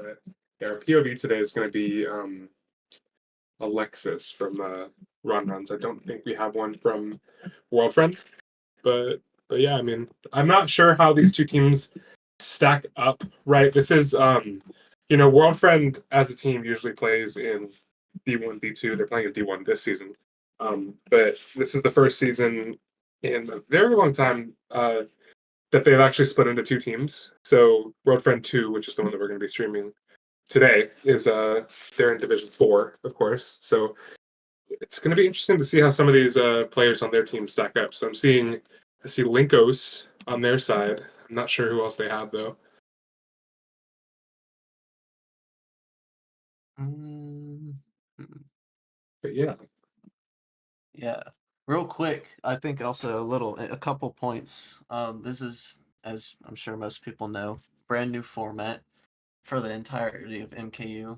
But yeah, our POV today is going to be Alexis from Ronrons. I don't think we have one from World Friend, but yeah, I mean, I'm not sure how these two teams stack up. Right, this is World Friend as a team usually plays in D1, D2. They're playing in D1 this season, but this is the first season in a very long time that they've actually split into two teams. So World Friend 2, which is the one that we're going to be streaming today, is they're in Division 4, of course. So it's going to be interesting to see how some of these players on their team stack up. So I see Linkos on their side. I'm not sure who else they have though. Mm, hmm, But yeah, yeah. Real quick, I think also a couple points. This is, as I'm sure most people know, brand new format for the entirety of MKU.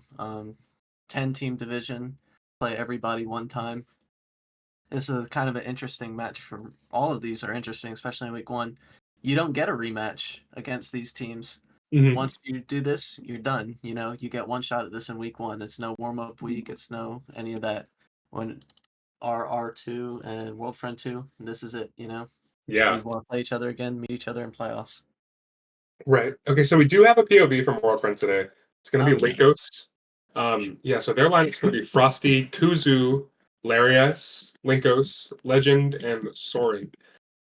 10-team division, play everybody one time. This is kind of an interesting match for all of these are interesting, especially in week one. You don't get a rematch against these teams. hmm Once you do this, you're done. You get one shot at this in week one. It's no warm up week. It's no any of that. When RR2 and World Friend 2, this is it. yeah, You want to play each other again, meet each other in playoffs. right. Okay, so we do have a POV from World Friend today. It's going to be Okay. Linkos. Yeah, so their line is going to be Frosty, Kuzu, Larius, Linkos, Legend, and Soren.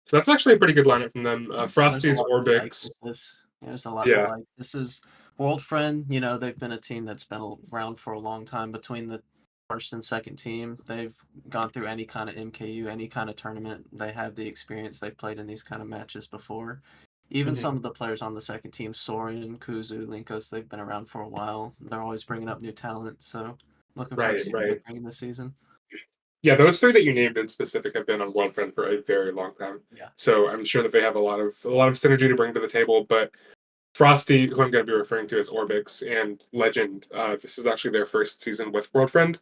So that's actually a pretty good lineup from them. There's a Frosty's lot to like Orbix. with this. There's a lot to Yeah. like. This is World Friend. They've been a team that's been around for a long time. Between the first and second team, they've gone through any kind of MKU, any kind of tournament. They have the experience. They've played in these kind of matches before. Even Mhm. some of the players on the second team, Soren, Kuzu, Linkos, they've been around for a while. They're always bringing up new talent. So looking forward to Right, seeing what they right. bring in this season. Yeah, those three that you named in specific have been on World Friend for a very long time. Yeah. So I'm sure that they have a lot of synergy to bring to the table. But Frosty, who I'm going to be referring to as Orbix, and Legend, this is actually their first season with World Friend.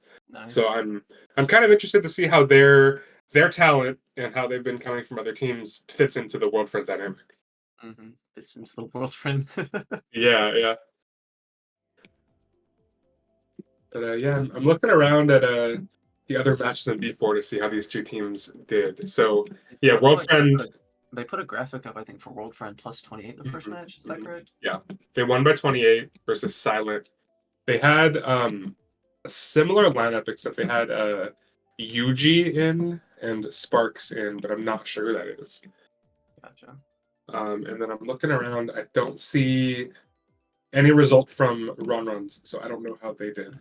So Nice. I'm kind of interested to see how their talent and how they've been coming from other teams fits into the World Friend dynamic. Fits into the World Friend. Yeah, yeah. But yeah, I'm looking around at the other matches in B4 to see how these two teams did. So yeah, Looks World like Friend. they put a graphic up, I think, for World Friend plus 28 the first Mhm, match. Is that mhm. correct? Yeah, they won by 28 versus Silent. They had a similar lineup except they had Yuji in and Sparks in, but I'm not sure who that is. Gotcha. And then I'm looking around. I don't see any result from Ronrons, so I don't know how they did.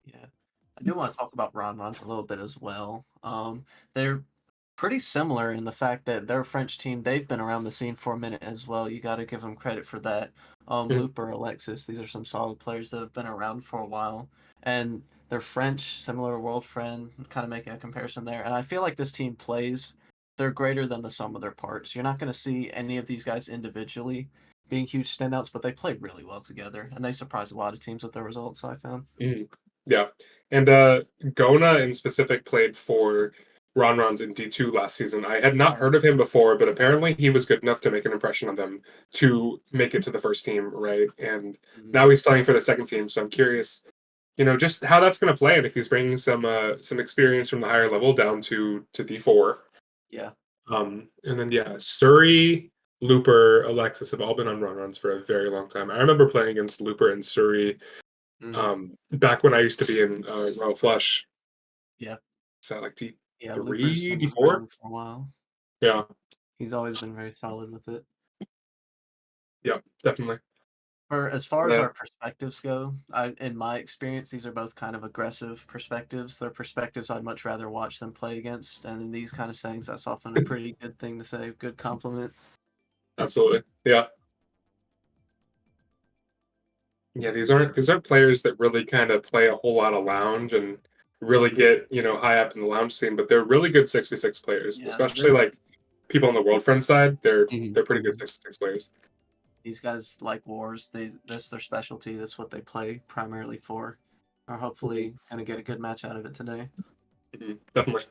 Yeah. I do want to talk about Ronrons a little bit as well. They're pretty similar in the fact that their French team, they've been around the scene for a minute as well. You got to give them credit for that. Mhm. Looper, Alexis, these are some solid players that have been around for a while. And they're French, similar to World Friend, kind of making a comparison there. And I feel like this team plays, they're greater than the sum of their parts. You're not going to see any of these guys individually being huge standouts, but they play really well together. And they surprise a lot of teams with their results, I found. Mhm. Yeah, and Gona in specific played for Ronrons in D2 last season. I had not heard of him before, but apparently he was good enough to make an impression on them to make it to the first team, right? And Mhm. now he's playing for the second team, so I'm curious, just how that's going to play, and if he's bringing some experience from the higher level down to D4. Yeah. And then yeah, Surrey, Looper, Alexis have all been on Ronrons for a very long time. I remember playing against Looper and Surrey Mhm. back when I used to be in Royal Flush. Yeah. Is that like Yeah, Looper's D3, been D4? around for a while. Yeah, He's always been very solid with it. yeah, definitely. For as far as Uh, our perspectives go, in my experience, these are both kind of aggressive perspectives. They're perspectives I'd much rather watch them play against, and in these kind of settings, that's often a pretty good thing to say. Good compliment. Absolutely. Yeah. Yeah, these aren't players that really kind of play a whole lot of lounge and really get, high up in the lounge scene, but they're really good 6v6 players, Yeah, especially like people on the World Friend side. They're Mhm, they're pretty good mhm. 6v6 players. These guys like wars. That's their specialty. That's what they play primarily for. Are Mhm, hopefully gonna get a good match out of it today. definitely.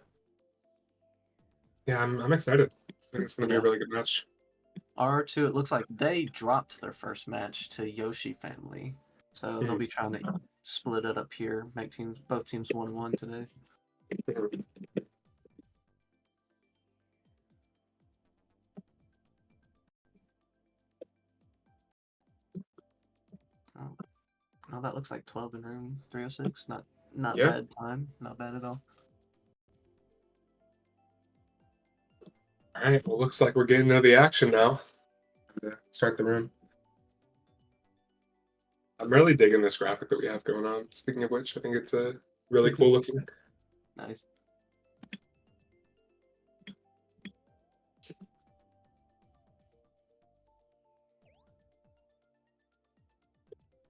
Yeah, I'm excited. I think it's gonna be a Yeah. really good match. R2, it looks like they dropped their first match to Yoshi family. So they'll be trying to split it up here, make both teams 1-1 today. Oh, that looks like 12 in room 306. Not Yeah. bad time. Not bad at all. All right. Well, looks like we're getting into the action now. Start the room. I'm really digging this graphic that we have going on. Speaking of which, I think it's really cool looking. Nice.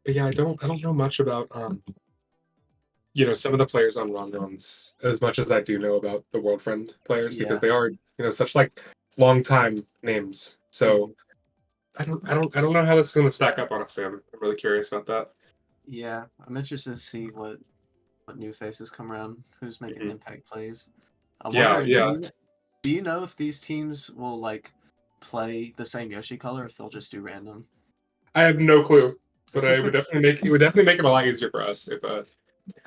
But yeah, I don't know much about some of the players on Ronrons as much as I do know about the World Friend players because Yeah. they are such like long time names. So I don't know how this is gonna stack up. Honestly, I'm really curious about that. Yeah, I'm interested to see what new faces come around, who's making Mhm. impact plays. I'm Yeah, wondering, yeah. do you know if these teams will like play the same Yoshi color, or if they'll just do random? I have no clue, but it would definitely make it a lot easier for us if I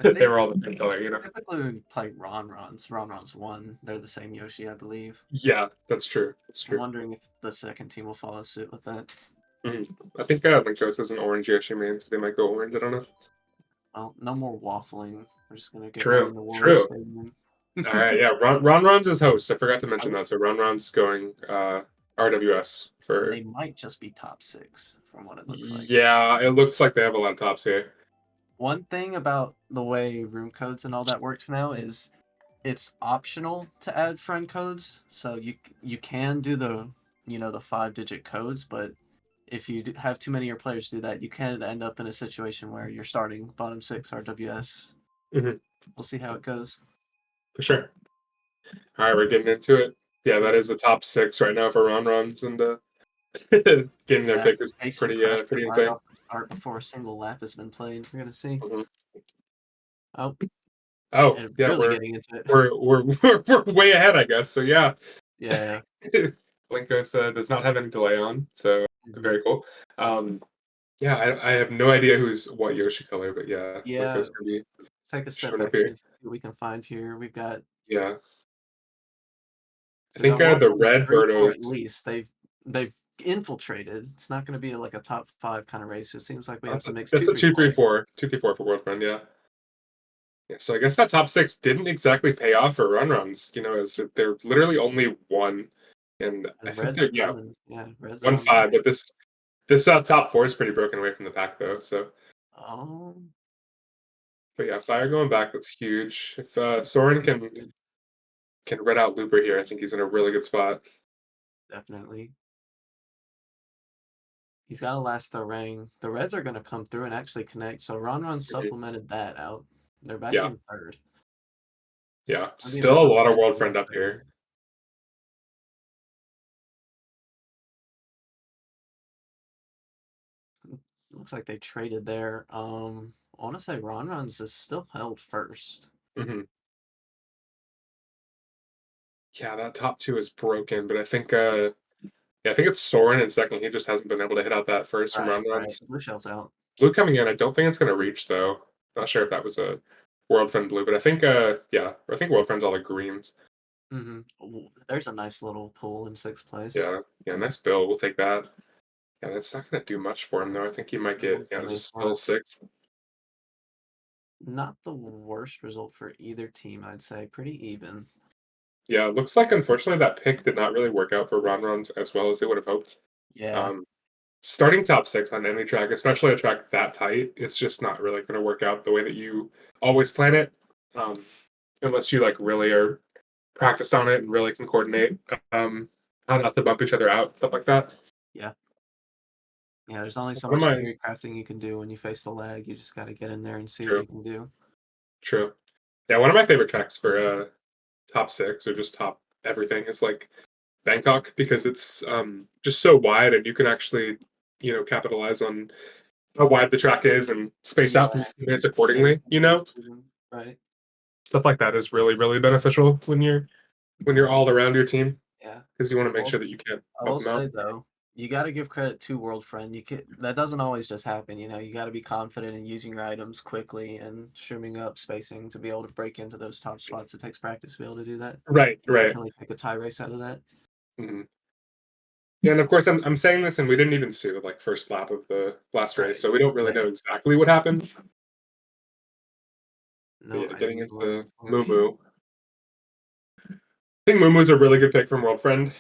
they think were all the same color. typically we play Ronrons. Ronrons 1. They're the same Yoshi, I believe. Yeah, that's true. That's I'm true. wondering if the second team will follow suit with that. I think Linkos is an orange Yoshi main, so they might go orange. I don't know. Well, no more waffling. We're just gonna get right True, into Warrior true. Stadium. All right, yeah. Ronron's is host. I forgot to mention Oh, that. So Ronron's going RWS and they for. might just be top 6 from what it looks like. Yeah, it looks like they have a lot of tops here. One thing about the way room codes and all that works now is it's optional to add friend codes. So you can do the the 5-digit codes, but if you have too many of your players do that, you can end up in a situation where you're starting bottom 6 RWS. Hmm. We'll see how it goes. For sure. All right, we're getting into it. Yeah, that is Mhm. the top 6 right now for Ronrons, and getting their Yeah, pick is facing pretty pressure pretty right insane. off the start before a single lap has been played. We're gonna see. Mhm. Oh, Oh, and yeah, really getting into it. we're way ahead, I guess. So yeah, Yeah. Linkos does not have any delay on, so Mhm. very cool. Um, yeah, I have no idea who's what Yoshi color, but yeah, Yeah. Linkos gonna be Take a step showing up back, see here. what we can find here. Yeah, I We got think one, the two, red three, four Birdos. at least. They've infiltrated. It's not going to be like a top 5 kind of race. It seems like we have some mixed That's two, a three, four. 2-3-4 for World Friend. Yeah. Yeah, so I guess that top 6 didn't exactly pay off for Ronrons. As they're literally only one, and I And think Reds they're are coming. Yeah, Reds are on the 1-5. way. But this top 4 is pretty broken away from the pack though. So, Oh, but yeah, Fire going back, that's huge. If Soren can red out Looper here, I think he's in a really good spot. definitely. He's got to last the ring. The Reds are going to come through and actually connect. So Ron Mhm. supplemented that out. They're back Yeah, in third. yeah. Maybe Still a a lot of bad World move Friend up there. here. Looks like they traded there. I want to say Ronron's is still held first. Hmm. Yeah, that top 2 is broken, but I think yeah, I think it's Soren in second. He just hasn't been able to hit out that first from Right. Ronrons. Blue shell's out. Blue coming in, I don't think it's gonna reach though. Not sure if that was a World Friend blue, but I think yeah, I think World Friend's all the greens. There's a nice little pool in 6th place. Yeah, yeah, nice bill. We'll take that. Yeah, that's not gonna do much for him though. I think he might get Unfortunately, just it's still not. sixth. Not the worst result for either team, I'd say. Pretty even. Yeah, it looks like unfortunately that pick did not really work out for Ronrons as well as they would have hoped. Yeah. Um, Starting top 6 on any track, especially a track that tight, it's just not really going to work out the way that you always plan it, um, unless you like really are practiced on it and really can coordinate how not to bump each other out, stuff like that. Yeah. Yeah, there's only so One of much my theory crafting you can do when you face the lag. You just got to get in there and see what true, you can do. true, yeah, one of my favorite tracks for top 6 or just top everything is like Bangkok because it's just so wide and you can actually capitalize on how wide the track is and space out from Yeah. teammates Yeah. accordingly. Right. Stuff like that is really really beneficial when you're all around your team Yeah. because you want to make Well, sure that you can't I bump will them out. say though, You got to give credit to World Friend. That doesn't always just happen. You got to be confident in using your items quickly and streaming up spacing to be able to break into those top spots. It takes practice to be able to do that. Right, You can right. really pick a tie race out of that. Mhm. Yeah, and of course, I'm saying this, and we didn't even see the like first lap of the last race, Right. so we don't really Yeah. know exactly what happened. But No yeah, getting items were into unfortunate. Moo. I think Moomoo's a really good pick from World Friend.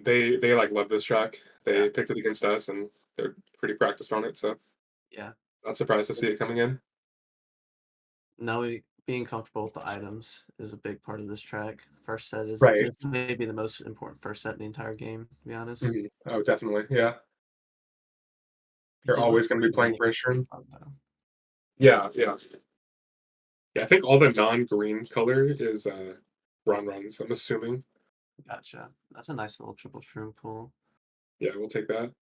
They like love this track. Yeah. They picked it against us, and they're pretty practiced on it. So Yeah. not surprised to see it coming in. Being comfortable with the items is a big part of this track. First set is Right. this may be the most important first set in the entire game, to be honest. Oh, definitely. Yeah, you're It looks always going to be pretty playing light for a so turn. far, though. Yeah, yeah, yeah. I think all the non-green color is Ronrons. I'm assuming. Gotcha. That's a nice little triple shroom pool. Yeah, we'll take that.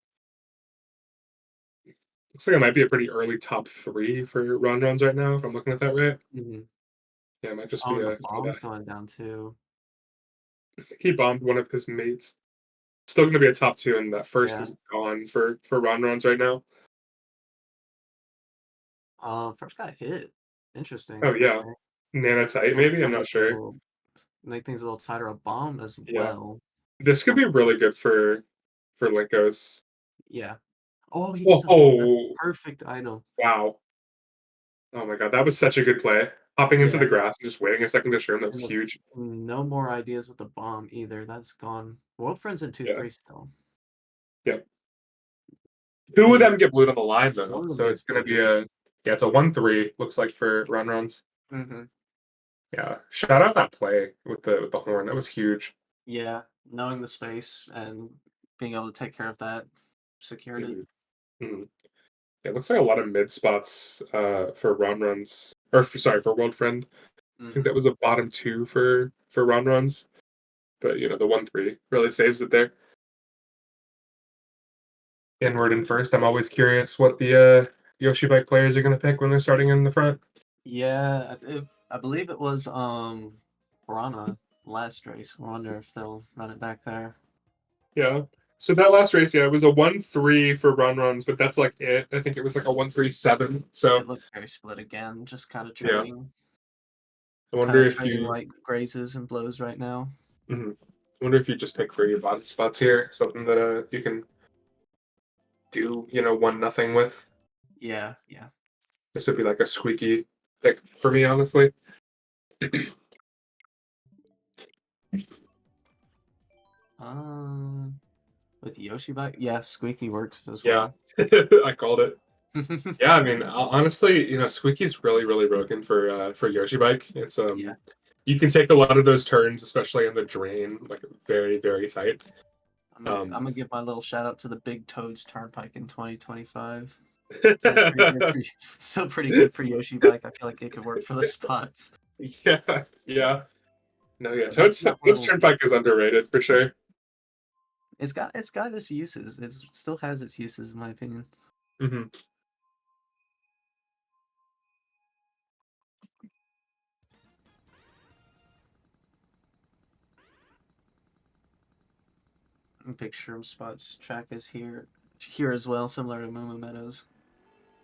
Looks like it might be a pretty early top three for Ronrons right now, if I'm looking at that right. Mm-hmm. Yeah, it might just Oh, be and the a. bomb's going down too. He bombed one of his mates. Still going to be a top two, and that first Yeah. is gone for Ronrons right now. First got hit. Interesting. Oh yeah, Okay. nanotite Well, it's maybe. I'm gonna not sure. make things a little tighter. A bomb as Yeah, well. this could Um, be really good for Linkos. yeah. Oh, he gets a Oh perfect item. wow! Oh my god, that was such a good play. Hopping into Yeah. the grass and just waiting a second to shroom. That was And huge. no more ideas with the bomb either. That's gone. World Friends in Yeah, 2-3 still. yeah. Two of Yeah. them get blued on the line though, One of them so gets it's gonna be booted. a yeah. It's a 1-3. Looks like for Ronrons. Mm-hmm. Yeah, shout out that play with the horn. That was huge. Yeah. Knowing the space and being able to take care of that secured it. Mhm, mhm. It looks like a lot of mid spots for Ronrons, or sorry for World Friend. I think Mm-hmm. that was a bottom two for Ronrons, but the 1-3 really saves it there. Inward and first. I'm always curious what the Yoshi Bike players are going to pick when they're starting in the front. Yeah, I believe it was Piranha last race. I wonder if they'll run it back there. Yeah. So that last race, yeah, it was a 1-3 for Ronrons, but that's like it. I think it was like a 1-3-7. So It looked very split again, just yeah, I kind wonder of if trading you, like grazes and blows right now. mhm. I wonder if you just pick for your bottom spots here, something that you can do, 1-0 with. Yeah, yeah. This would be like a squeaky pick for me, honestly. Um, with Yoshi back, yeah, Squeaky works as Yeah, well. I called it. Yeah, I mean, honestly, Squeaky's really, really broken for Yoshi Bike. It's Yeah, you can take a lot of those turns, especially in the drain, like very, very tight. I'm Um, gonna give my little shout out to the Big Toads Turnpike in 2025. Still pretty good for still pretty good for Yoshi bike. I feel like it could work for the spots. yeah, yeah. No, yeah. That's Toad's got Toad's little. Turnpike is underrated for sure. It's got its uses. It still has its uses in my opinion. Hmm. Big Shroom spots track is here as well, similar to Moo Meadows.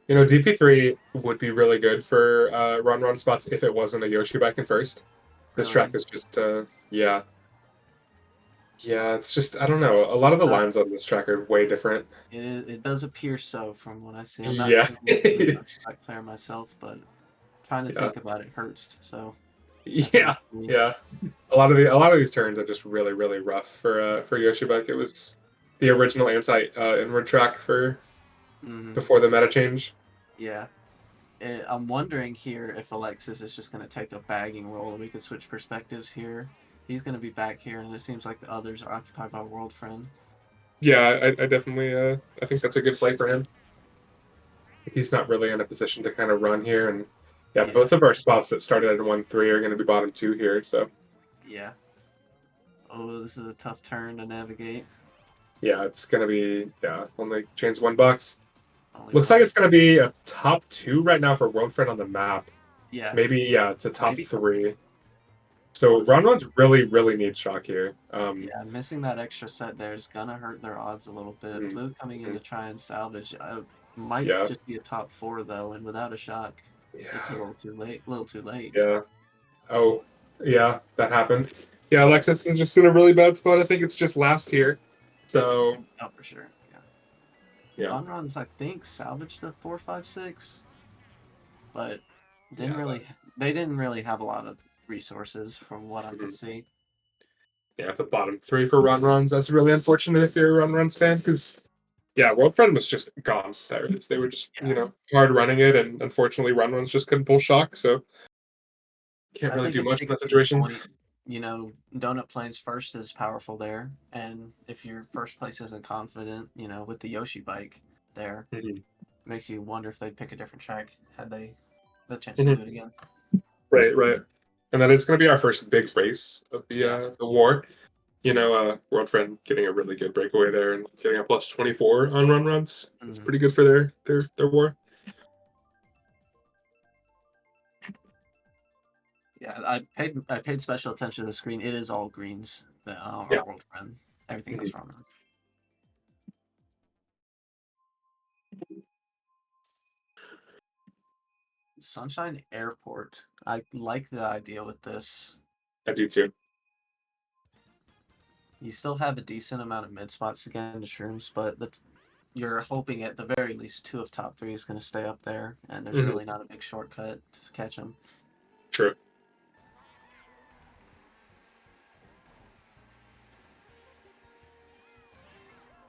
DP3 would be really good for run spots if it wasn't a Yoshi Bike in first. This track Really, is just yeah. Yeah, it's just I don't know. A lot of the uh, lines on this track are way different. it does appear so from what I see. I'm not Yeah. too much of a Yoshi bike player myself, but trying to Yeah. think about it hurts. So that's Yeah. nice for me. Yeah. A lot of these turns are just really, really rough for Yoshibek. It was the original anti inward track for Hmm. before the meta change. Yeah. I'm wondering here if Alexis is just going to take a bagging role. We could switch perspectives here. He's going to be back here, and it seems like the others are occupied by World Friend. Yeah, I definitely I think that's a good play for him. He's not really in a position to kind of run here, and yeah, Yeah, both of our spots that started at 1-3 are going to be bottom two here. So yeah. Oh, this is a tough turn to navigate. yeah, it's going to be only change $1. Only Looks like one. it's going to be a top two right now for World Friend on the map. Yeah, Maybe yeah, it's a top maybe. three. So Honestly, Ronrons really need shock here. yeah, missing that extra set there is gonna hurt their odds a little bit. Mhm, Blue coming in mhm. to try and salvage might Yeah, just be a top four though, and without a shock, it's a yeah, little too late. A little too late. yeah. Oh, yeah, that happened. Yeah, Alexis is just in a really bad spot. I think it's just last here. So Oh, for sure. Yeah. yeah, Ronrons, I think, salvaged the 456, but didn't yeah, really. They didn't really have a lot of resources from what I could mhm. see. Yeah. The bottom three for Ronrons. That's really unfortunate if you're a Ronrons fan because yeah, World Friend was just gone. There it is. They were just Yeah. hard running it, and unfortunately Ronrons just couldn't pull shock. So can't I really think do it much in speaks that to your situation. point. Donut Plains first is powerful there, and if your first place isn't confident, with the Yoshi bike there, Mhm, it makes you wonder if they'd pick a different track had they the chance to mhm. do it again. Right, right. And then it's going to be our first big race of Yeah. the war. World Friend getting a really good breakaway there and getting a plus 24 on run runs. It's Hmm. pretty good for their war. Yeah, I paid special attention to the screen. It is all greens that are Yeah. World Friend. Everything Mhm. else wrong. Sunshine Airport. I like the idea with this. I do too. You still have a decent amount of mid spots to get into shrooms, but you're hoping at the very least two of top three is going to stay up there, and there's Hmm. really not a big shortcut to catch them. True.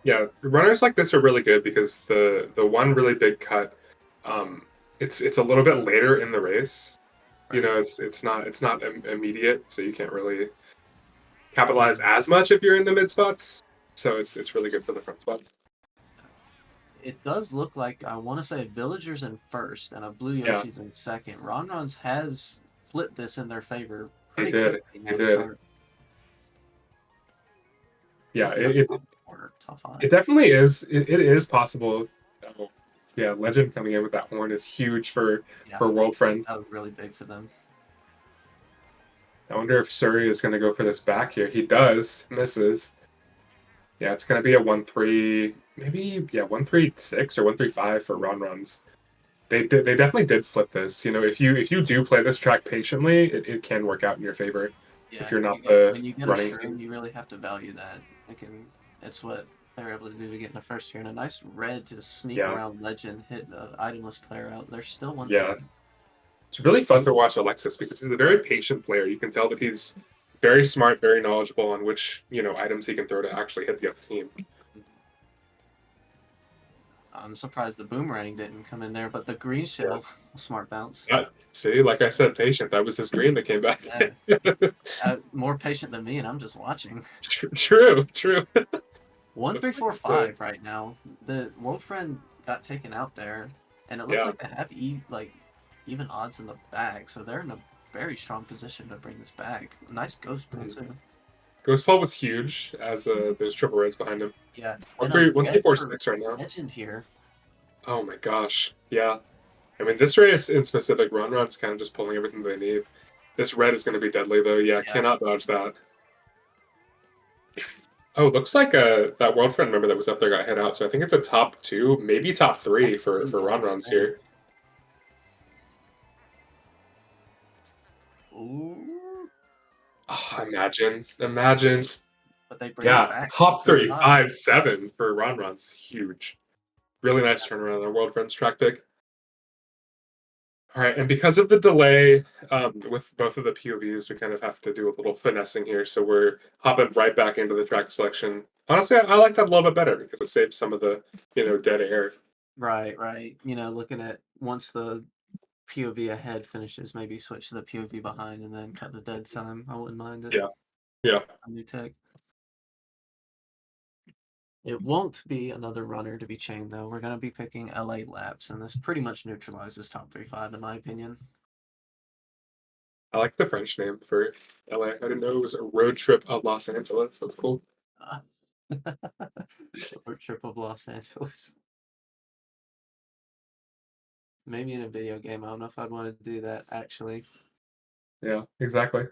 Yeah, runners like this are really good because the one really big cut, um, it's a little bit later in the race. Right. It's not immediate, so you can't really capitalize as much if you're in the mid spots. So it's really good for the front spots. It does look like I want to say Villagers in first and a Blue Yeah, Yoshi's in second. Ronrons has flipped this in their favor they pretty did. quickly They now to did. start. Yeah, Ooh, that's it, tough order. Tough It eye. definitely is. It is possible. Oh, yeah, Legend coming in with that horn is huge Yeah, for World Friend. that was really big for them. I wonder if Surrey is going to go for this back here. He does, misses. Yeah, it's going to be a 1-3, maybe 1-3-6 or 1-3-5 for Ronrons. They definitely did flip this. If you do play this track patiently, it can work out in your favor if Yeah, you're not the when you get a running team. shroom, you really have to value that. It's what they're able to do to get in the first here. And a nice red to sneak Yeah, around Legend, hit the itemless player out. They're still yeah. 1-3. It's really fun to watch Alexis because he's a very patient player. You can tell that he's very smart, very knowledgeable on which items he can throw to actually hit the other team. I'm surprised the boomerang didn't come in there, but the green Yeah. shell, smart bounce. See, like I said, patient. That was his green that came back. Yeah, more patient than me, and I'm just watching. True, true. One three Looks like four it's the five right now. The World Friend got taken out there, and it looks yeah. like they have even odds in the bag, so they're in a very strong position to bring this back. Nice ghost pull Mhm. too. Ghost Paul was huge as there's triple reds behind him. Yeah, One and a three one three red four for six right now. Legend here. Oh my gosh. Yeah. I mean, this race in specific, Ronron's kind of just pulling everything they need. This red is going to be deadly though. Yeah, Yeah, cannot dodge that. Oh, looks like that world friend member that was up there got hit out. So I think it's a top two, maybe top top three for three, I want to Ronrons say. here. Ooh, Oh, but imagine. they bring it Yeah, back top three, 135. 5-7 for Ronrons, huge. Really nice turnaround on world friends track pick. All right, and because of the delay with both of the POVs, we kind of have to do a little finessing here. So we're hopping right back into the track selection. Honestly, I like that a little bit better because it saves some of the dead air. Right, right. Looking at once the POV ahead finishes, maybe switch to the POV behind and then cut the dead time. I wouldn't mind it. Yeah, yeah. A new tech. It won't be another runner to be chained though. We're gonna be picking LA Labs, and this pretty much neutralizes top 3-5 in my opinion. I like the French name for LA. I didn't know it was a road trip of Los Angeles. That's cool. Ah. Road trip of Los Angeles. Maybe in a video game. I don't know if I'd want to do that actually. Yeah, exactly.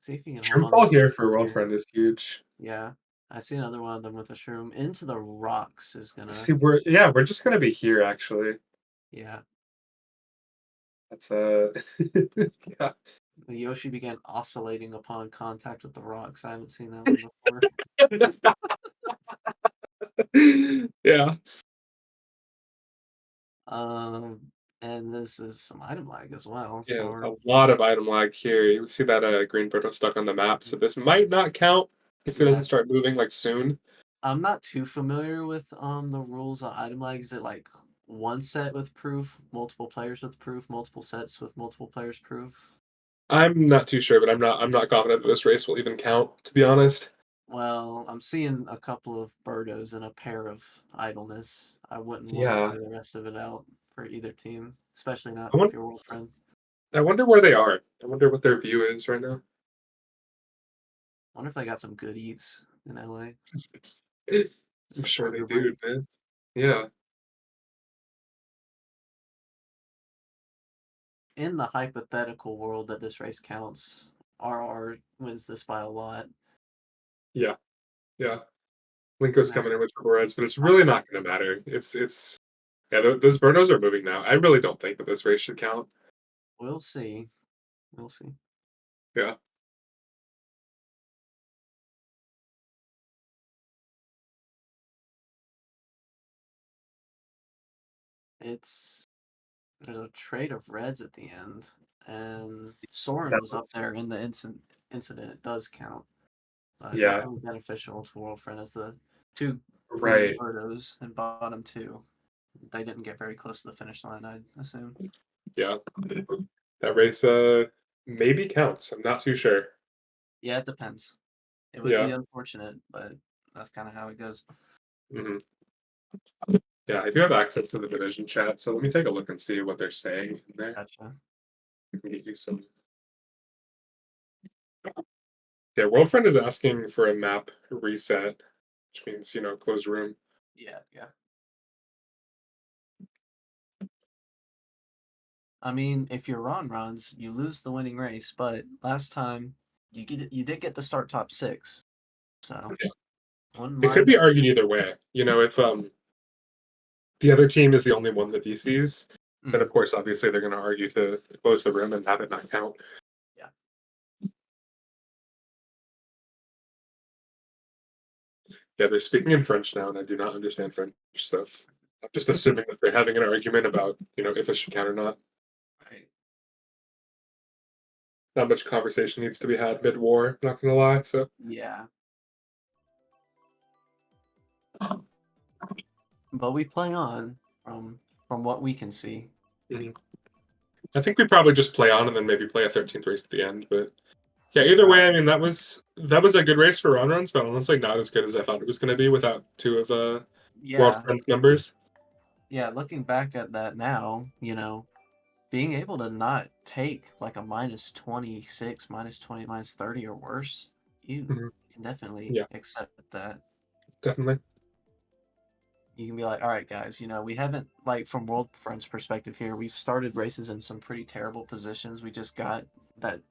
See if you can hold Shrimp on to ball this here for World here. Friend is huge. Yeah. I see another one of them with a shroom. Into the rocks is gonna. See, we're just gonna be here actually. Yeah. That's yeah. The Yoshi began oscillating upon contact with the rocks. I haven't seen that one before. Yeah. And this is some item lag as well. Yeah, So we're, a lot of item lag here. You see that green proto stuck on the map, so this might not count if it yeah, doesn't start moving like soon. I'm not too familiar with the rules on item lag. Is it like one set with proof, multiple players with proof, multiple sets with multiple players proof? I'm not too sure, but I'm not confident that this race will even count, to be honest. Well, I'm seeing a couple of Birdos and a pair of idleness. I wouldn't want to Yeah. play the rest of it out for either team, especially not I if wonder, you're world friend. I wonder where they are. I wonder what their view is right now. Wonder if they got some good eats in LA. I'm Just a sure they burger do, break. man. Yeah. In the hypothetical world that this race counts, RR wins this by a lot. Yeah. Yeah. Linkos Nah, coming in with triple reds, but it's really not going to matter. It's yeah. Those Burnos are moving now. I really don't think that this race should count. we'll see. We'll see. Yeah. It's there's a trade of reds at the end, and Soren That was up was there in the incident. It does count. yeah. Definitely beneficial to World Friend as the two green Right. Birdos and bottom two. They didn't get very close to the finish line, I assume. Yeah. That race maybe counts. I'm not too sure. Yeah, it depends. It would be Yeah. unfortunate, but that's kind of how it goes. Hmm. Yeah, I do have access to the division chat, so let me take a look and see what they're saying in there. Gotcha. I can get you some. Yeah, World Friend is asking for a map reset, which means close room. Yeah, yeah. I mean, if you're Ronrons, you lose the winning race, but last time you did get to start top six, so Yeah. wouldn't It could mind be that. argued either way. If the other team is the only one that DCs, then Mm, of course, obviously, they're going to argue to close the room and have it not count. yeah, Yeah, they're speaking in French now, and I do not understand French, so I'm just assuming that they're having an argument about if it should count or not. right. Not much conversation needs to be had mid-war. Not gonna lie. So Yeah, but we play on from what we can see. mhm. I think we probably just play on and then maybe play a 13th race at the end. But yeah, either way, Right. I mean that was a good race for Ronrons, but honestly not as good as I thought it was going to be without two of World Yeah, Friends members. yeah. Looking back at that now, being able to not take like a -26, -20, -30 or worse, you Mhm. can definitely Yeah, accept that. definitely. You can be like, all right, guys, we haven't, like, from World Friends perspective here, we've started races in some pretty terrible positions. We just got that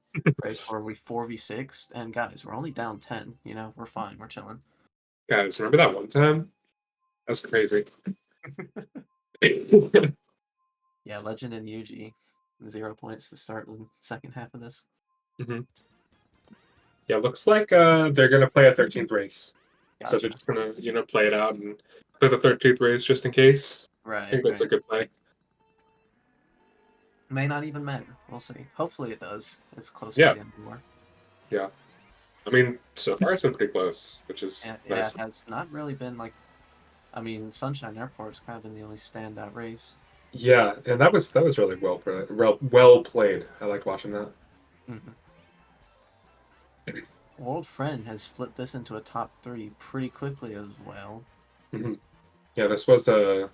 race where we 4v6, and guys, we're only down 10. We're fine. We're chilling. Guys, remember that one time? That's crazy. Yeah, Legend and Yuji, 0 points to start the second half of this. Mhm. Yeah, looks like they're gonna play a 13th race. So they're Gotcha. just gonna play it out and play the 13th race just in case. I Right, think that's a right. good play. May not even matter. We'll see. Hopefully it does. It's closer to Yeah, the end of the war. yeah. I mean, so far it's been pretty close, which is Yeah, yeah, nice. it has not really been like, I mean, Sunshine Airport's kind of been the only standout race. Yeah, and that was really well played. I like watching that. Mhm. Old Friend has flipped this into a top three pretty quickly as well. Mhm. Yeah, this was a.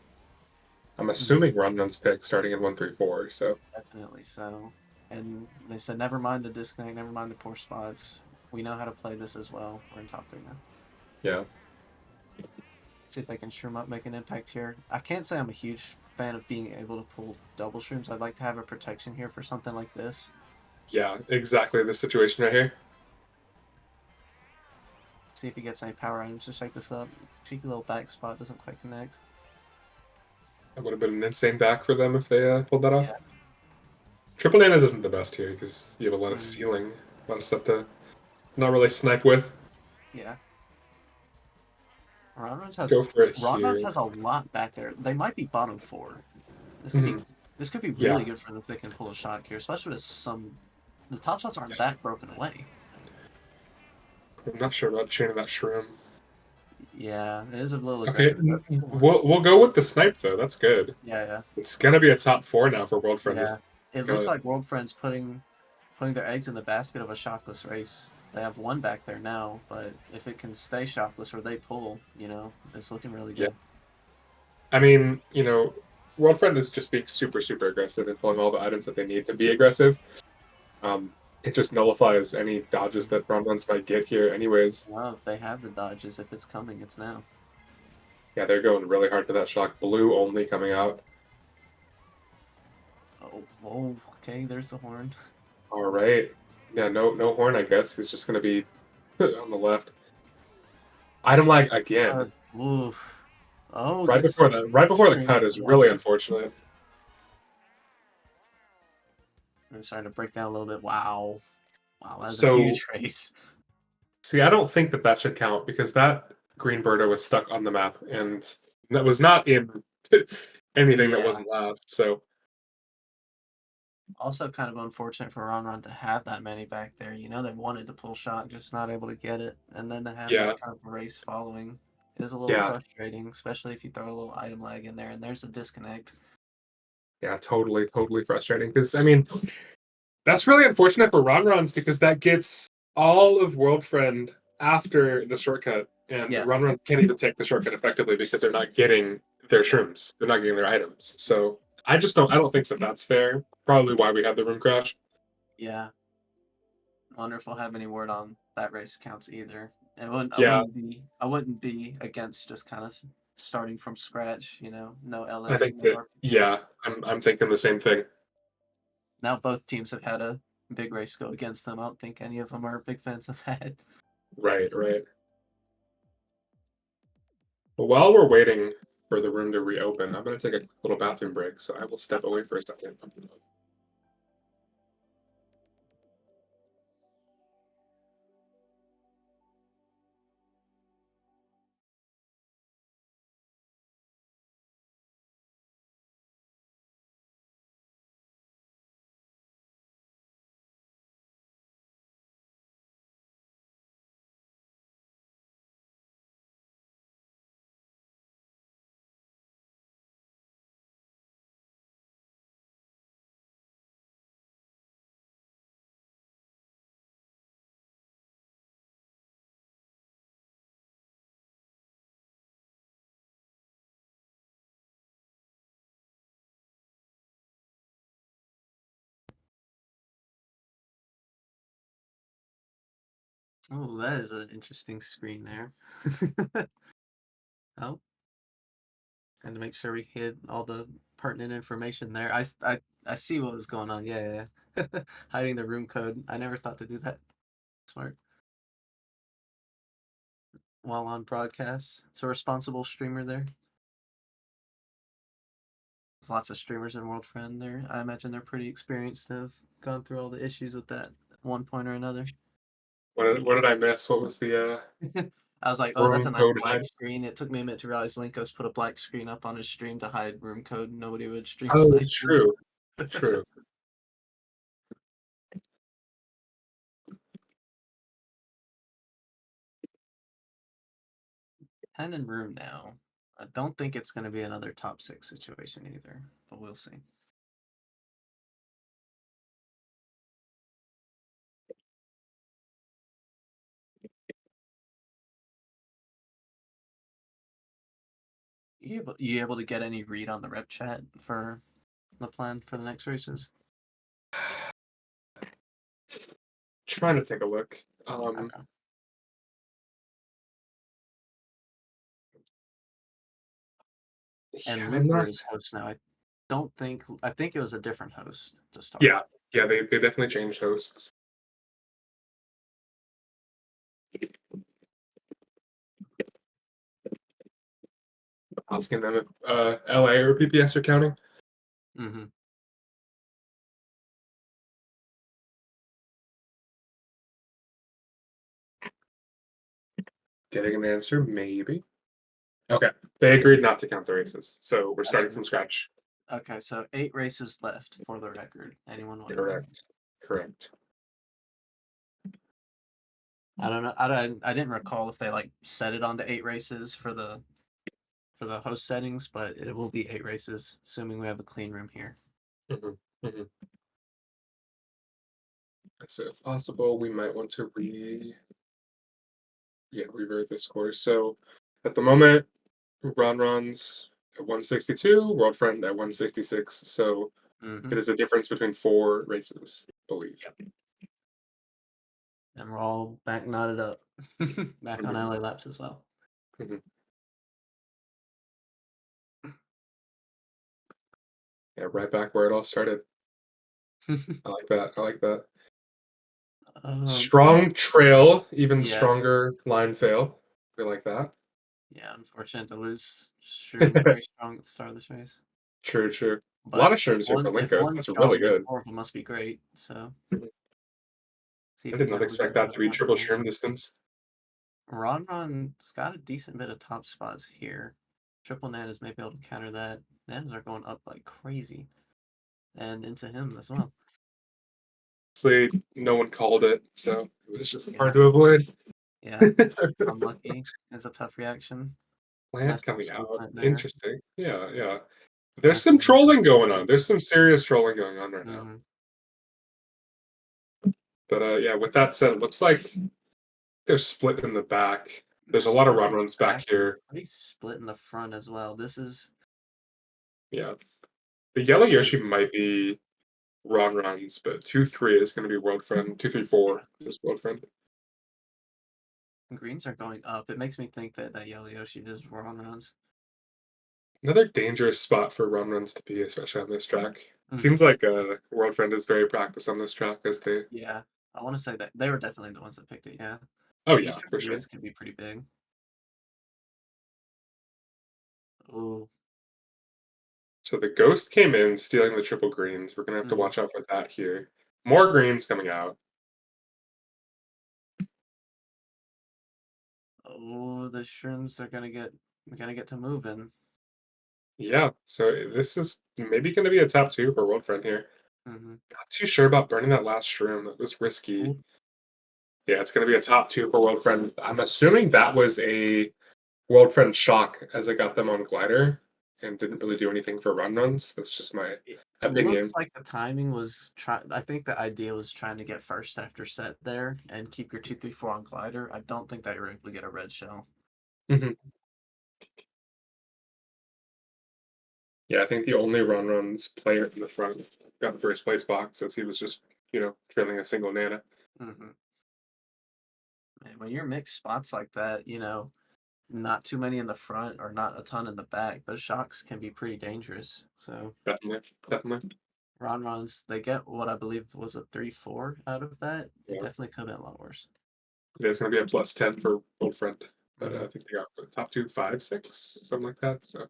I'm Mhm. assuming Ronrons pick starting in 134. So Definitely so. And they said, never mind the disconnect, never mind the poor spots. We know how to play this as well. We're in top three now. yeah, See if they can shroom up, make an impact here. I can't say I'm a huge fan of being able to pull double shrooms. I'd like to have a protection here for something like this. yeah, exactly the situation right here. See if he gets any power items to shake this up. Cheeky little back spot doesn't quite connect. That would have been an insane back for them if they pulled that off. Yeah. Triple nanas isn't the best here because you have a lot of Mm. ceiling, a lot of stuff to not really snipe with. Yeah. Ronrons has Go for it Ronrons here. has a lot back there. They might be bottom 4. This could be Mhm. this could be Yeah. really good for them if they can pull a shot here, especially with some. The top shots aren't that broken away. I'm not sure about chaining that shroom. Yeah, it is a little Okay, aggressive. we'll go with the snipe though. That's good. Yeah, It's gonna be a top 4 now for World Friend. yeah. It looks Got like World Friends putting their eggs in the basket of a shockless race. They have one back there now, but if it can stay shockless or they pull, it's looking really yeah. good. I mean, World Friend is just being super super aggressive and pulling all the items that they need to be aggressive. Um, it just nullifies any dodges that Ronrons might get here, anyways. Well, if they have the dodges, if it's coming, it's now. Yeah, they're going really hard for that shock. Blue only coming out. Oh, okay. There's the horn. All right. Yeah, no horn. I guess he's just gonna be on the left. Item lag again. Oof. Oh, Right gets before the cut streamed. is Yeah. really unfortunate. I'm starting to break down a little bit. Wow. Wow, that's a So huge race. see, I don't think that should count because that green birdo was stuck on the map and that was not in anything that Yeah. wasn't last. So Also, kind of unfortunate for Ronron to have that many back there. They wanted to pull shot, just not able to get it, and then to have yeah, that kind of race following is a little yeah, frustrating, especially if you throw a little item lag in there and there's a disconnect. yeah, totally frustrating. Because I mean, that's really unfortunate for Ronrons because that gets all of World Friend after the shortcut, and Yeah, Ronrons can't even take the shortcut effectively because they're not getting their shrooms. They're not getting their items. So I just don't. I don't think that that's fair. Probably why we had the room crash. yeah. Wonder if we'll have any word on that race counts either. It wouldn't. I Yeah, wouldn't be. I wouldn't be against just kind of starting from scratch. No I LA, think no that. RPGs. Yeah, I'm thinking the same thing. Now both teams have had a big race go against them. I don't think any of them are big fans of that. Right. But while we're waiting for the room to reopen, I'm going to take a little bathroom break, so I will step away for a second. Oh, that is an interesting screen there. Oh, and to make sure we hid all the pertinent information there. I see what was going on. Yeah. Hiding the room code. I never thought to do that. Smart. While on broadcast. It's a responsible streamer there. There's lots of streamers in World Friend there. I imagine they're pretty experienced and have gone through all the issues with that at one point or another. What did I miss? What was the I was like, oh, that's a room nice code black hide? screen. It took me a minute to realize Linkos put a black screen up on his stream to hide room code. Nobody would stream Oh, snipe it's him. true. True. 10 in room now. I don't think it's going to be another top 6 situation either, but we'll see. You able to get any read on the rep chat for the plan for the next races? Trying to take a look. Okay. Yeah, And I'm Looper not. is host now. I think it was a different host to start. Yeah, yeah, they definitely changed hosts. asking them if LA or PPS are counting. Mm-hmm. Getting an answer, maybe. Okay, they agreed not to count the races, so we're starting Okay. from scratch. Okay, so 8 races left for the record. Anyone wondering? Correct. Correct. I don't know. I didn't recall if they like set it onto 8 races for the host settings, but it will be 8 races, assuming we have a clean room here. Hmm. Hmm. So if possible, we might want to revert the score. So at the moment, Ronrons at 162, World Friend at 166. So Mm-hmm. it is a difference between 4 races, I believe. Yep. And we're all back knotted up. Back on Mhm, LA laps as well. mhm. Yeah, right back where it all started. I like that. I like that. um, Strong trail, even yeah, stronger line fail. We like that. yeah. Unfortunate to lose Shroom very strong at the start of this race, True, true. A lot but of shrooms here for if Linkos. one's That's really strong, then good. 4 of them must be great. So Mhm. see I if did he's not able to expect get to that the to be front triple here. shroom distance. Ronron's got a decent bit of top spots here. Triple Nanas may be able to counter that. Nanas are going up like crazy, and into him as well. Honestly, no one called it, so it was just Yeah, hard to avoid. yeah. Unlucky is a tough reaction. Plant Messed up coming screw out. plant there. Interesting. Yeah, yeah. There's some Definitely gonna trolling be going on. good. There's some serious trolling going on right now. Mhm. But yeah, with that said, it looks like they're split in the back. There's They're a lot of split run in the runs back back and here. pretty split in the front as well. This is Yeah. The yellow like, Yoshi might be Ronrons, but 2-3 is going to be World Friend. 2-3-4 yeah, is World Friend. greens are going up. It makes me think that that yellow Yoshi is Ronrons. Another dangerous spot for run runs to be, especially on this track. It seems Mhm. like World Friend is very practiced on this track as they. Yeah, I want to say that they were definitely the ones that picked it. Yeah, Oh these yeah, for triple sure. greens could be pretty big. Ooh, So the Ghost came in, stealing the triple greens. We're gonna have to mhm. watch out for that here. More greens coming out. Oh, the shrooms are gonna get to moving. Yeah, so this is maybe gonna be a top 2 for World Friend here. Mhm. Not too sure about burning that last shroom. That was risky. Ooh, Yeah, it's gonna be a top 2 for World Friend. I'm assuming that was a World Friend shock as I got them on glider and didn't really do anything for run runs. That's just my it looks opinion. like the timing was I think the idea was trying to get first after set there and keep your 2-3-4 on glider. I don't think that you were able to get a red shell. Mhm. Yeah, I think the only run runs player in the front got the first place box as he was just, trailing a single Nana. Hmm. And when you're mixed spots like that, not too many in the front or not a ton in the back, those shocks can be pretty dangerous. So Definitely, definitely. Ronrons, they get what I believe was a 3-4 out of that. It Yeah. definitely could have been a lot worse. Yeah, it's gonna be a +10 for Old Friend. But Hmm. I think they got the top two, 5, 6, something like that. So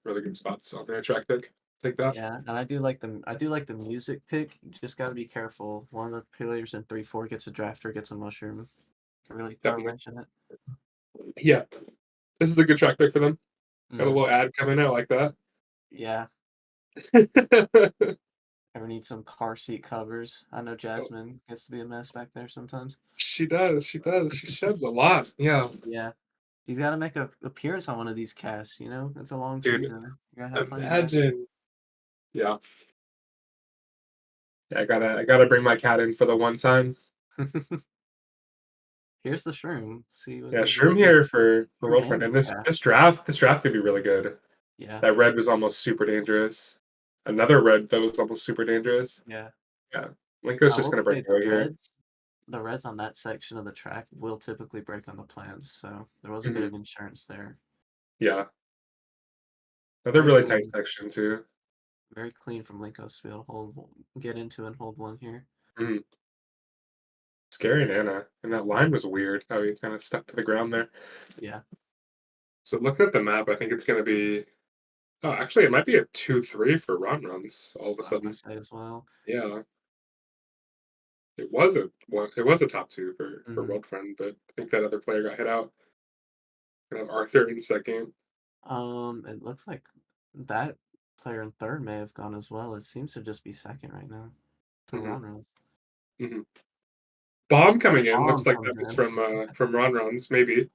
really good spots on their track pick. Take that. Yeah, and I do like the music pick. You just got to be careful. One of the players in 3-4 gets a drafter, gets a mushroom. Can really throw a Definitely. wrench in it. Yeah. This is a good track pick for them. Got a Hmm. little ad coming out like that. Yeah, ever need some car seat covers? I know Jasmine gets to be a mess back there sometimes. She does. She does. She sheds a lot. Yeah. Yeah, she's got to make a appearance on one of these casts. It's a long Dude, season. You gotta have fun, you guys. imagine. Yeah. Yeah, I gotta bring my cat in for the one time. Here's the shroom. See what's Yeah, he able to Shroom do. here for Shroom World and Friend. And blue this draft could be really good. Yeah, That red was almost super dangerous. Another red that was almost super dangerous. yeah. Yeah. Linko's I just will gonna break say away here. the reds on that section of the track will typically break on the plans, so there was a bit Hmm. of insurance there. Yeah. Another Very really tight clean, section too. very clean from Linkos to be able to get into and hold one here. Mhm. Scary Nana. And that line was weird how he kind of stuck to the ground there. Yeah. So looking at the map, I think it's going to be. Oh, actually, it might be a 2-3 for Ronrons all of a That's what I'm gonna sudden. say as well. Yeah, it was a one. It was a top two for Hmm. World Friend, but I think that other player got hit out. Gonna have Arthur in second. It looks like that player in third may have gone as well. It seems to just be second right now for Hmm. Ronrons. Hmm. Bomb coming in looks Bomb like that comes was in. from Ronrons. Maybe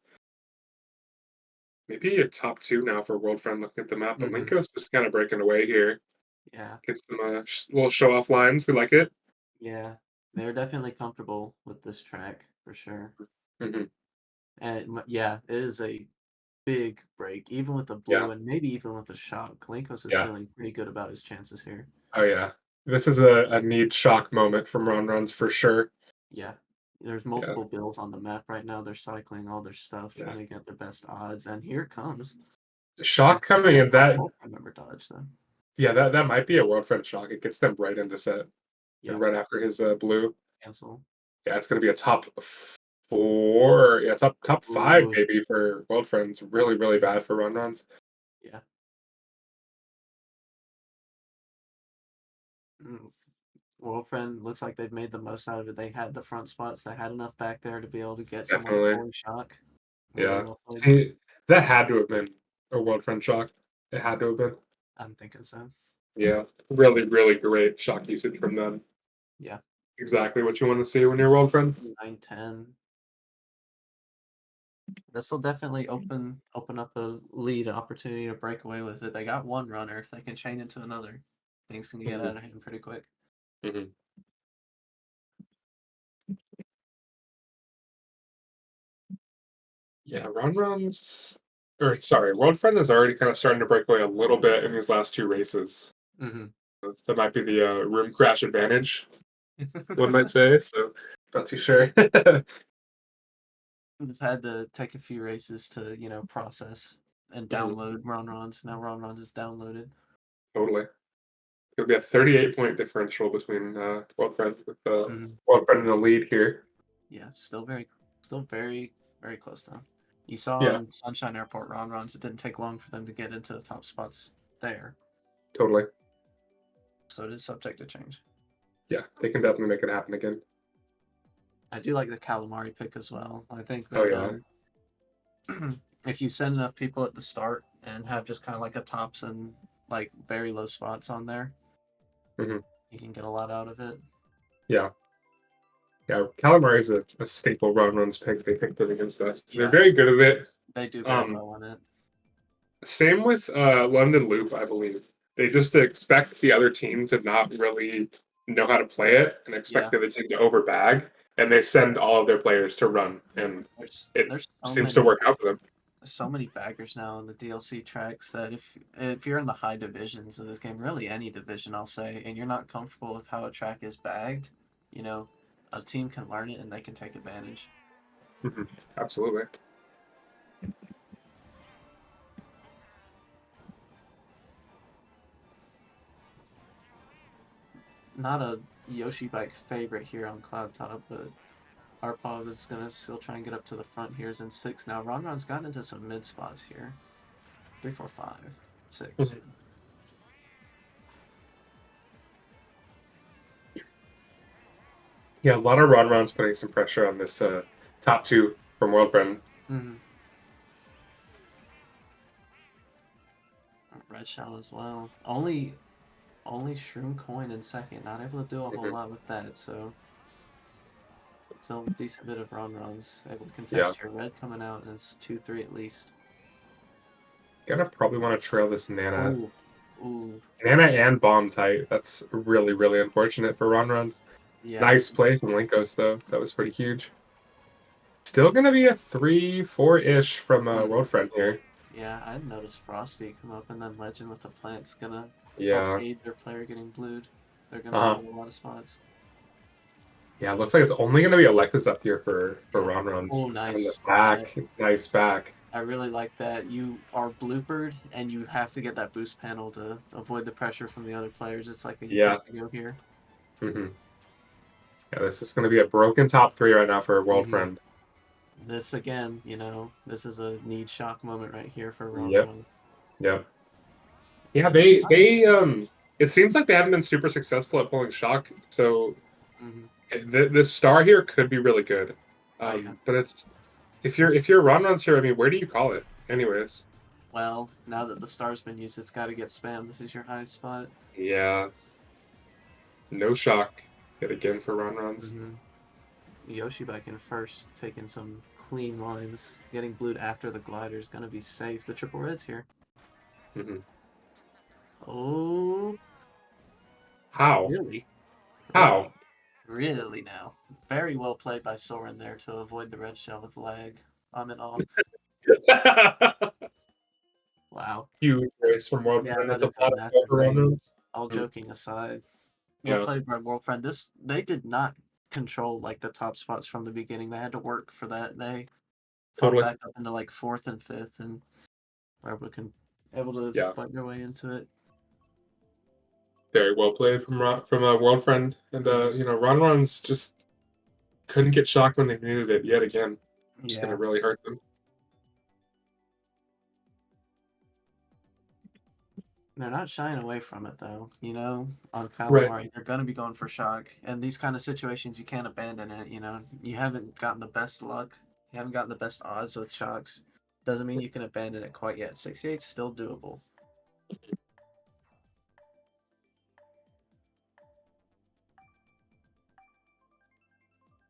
a top two now for World Friend. Looking at the map, but Hmm. Linkos just kind of breaking away here. Yeah, Gets some little show off lines. We like it. yeah. They're definitely comfortable with this track for sure. Hmm. And yeah, it is a big break, even with the Yeah, blue and maybe even with the shock. Linkos is yeah. feeling pretty good about his chances here. Oh yeah. This is a need shock moment from Ronrons for sure. Yeah. There's Yeah, multiple bills on the map right now. They're cycling all their stuff, yeah. trying to get their best odds. And here it comes. I Shock coming think in that I remember dodge though. yeah, that might be a World Friend shock. It gets them right into set and Yeah, right after his blue. cancel. Yeah, it's gonna be a top four. Yeah, top five Ooh, maybe for World Friends. Really, really bad for Ronrons. yeah. Mm. Wolfriend looks like they've made the most out of it. They had the front spots. They had enough back there to be able to get someone Definitely. fully shock. Really Yeah. well played. See, that had to have been a World Friend shock. It had to have been. I'm thinking so. Yeah. Really, really great shock usage from them. Yeah. Exactly what you want to see when you're World Friend. 9-10. This will definitely open up a lead opportunity to break away with it. They got one runner. If they can chain into another, things can get Hmm. out of hand pretty quick. Hmm. Yeah, World Friend is already kind of starting to break away a little bit in these last two races. Hmm. That might be the room crash advantage, one might say. So, not too sure. Just had to take a few races to, process and Mhm. download Ronrons. Now Ronrons is downloaded. Totally. It'll be a 38-point differential between World Friend with Hmm. World Friend in the lead here. Yeah, still very, very close though. You saw Yeah, on Sunshine Airport Ronrons, it didn't take long for them to get into the top spots there. totally. So it is subject to change. Yeah, they can definitely make it happen again. I do like the calamari pick as well. I think Oh that yeah. if you send enough people at the start and have just kind of like a tops and like very low spots on there, Hmm. you can get a lot out of it. Yeah. Yeah, Calamari is a staple runs pick. They picked it against us. They're Yeah, very good at it. they do very Um, well on it. Same with London Loop, I believe. They just expect the other team to not really know how to play it and expect Yeah, the other team to overbag, and they send all of their players to run, and it there's seems to work out for them. so many baggers now in the DLC tracks that if you're in the high divisions of this game, really any division I'll say, and you're not comfortable with how a track is bagged, you know, a team can learn it and they can take advantage. Hmm. Absolutely. Not a Yoshi bike favorite here on Cloud Top, but Arpov is gonna still try and get up to the front here. Is in six now. Ronron's gotten into some mid spots here. 3, 4, 5, 6. Mhm. Yeah, a lot of run rounds putting some pressure on this top two from World Friend. Mm-hmm. Red shell as well. Only Shroom Coin in second. Not able to do a whole Hmm. lot with that, so still a decent bit of Ronrons able to Yeah, contest here. Red coming out and it's 2-3 at least. gonna probably want to trail this Nana. Ooh. Ooh. Nana and Bomb tight. That's really, really unfortunate for run runs. Yeah. Nice play from Linkos, though. That was pretty huge. Still going to be a 3-4-ish from Mm-hmm. World Friend here. Yeah, I noticed Frosty come up and then Legend with the plant's gonna help Yeah. aid their player getting blued. They're gonna Uh-huh. hold a lot of spots. Yeah, it looks like it's only going to be Alexis up here for Yeah. run runs. Oh, And the nice. back, nice back. I really like that. You are bloopered and you have to get that boost panel to avoid the pressure from the other players. It's like you Yeah. have to go here. Hmm. Yeah, this is going to be a broken top three right now for World Mm-hmm. Friend. This again, this is a need shock moment right here for Yep. Ronrons. Yep. Yeah, And they're it seems like they haven't been super successful at pulling shock, so mhm. this star here could be really good. Oh yeah. But it's if you're Ronrons here, I mean, where do you call it? Anyways. Well, now that the star's been used, it's got to get spammed. This is your high spot. Yeah. No shock. Yet again for Ronrons. Mm-hmm. Yoshi back in first, taking some clean lines. Getting blued after the glider is going to be safe. The triple red's here. Mm-hmm. Oh, How? really? Really? How? Really now. Very well played by Soren there to avoid the red shell with lag. I'm in awe. Wow. Huge race from World Yeah, Friend. that That's a is a lot of massive over race. Ronrons. All Mm, joking aside. Well yeah, played by World Friend. They did not control like the top spots from the beginning. They had to work for that. They fought totally. back up into like fourth and fifth and were able to Yeah, fight their way into it. very well played from a World Friend. And Mhm. Ronrons just couldn't get shocked when they needed it yet again. Just gonna Yeah. really hurt them. They're not shying away from it though, on Right. Calamari. They're gonna be going for shock. And these kind of situations you can't abandon it. You haven't gotten the best luck. You haven't gotten the best odds with shocks. Doesn't mean you can abandon it quite yet. 68's still doable.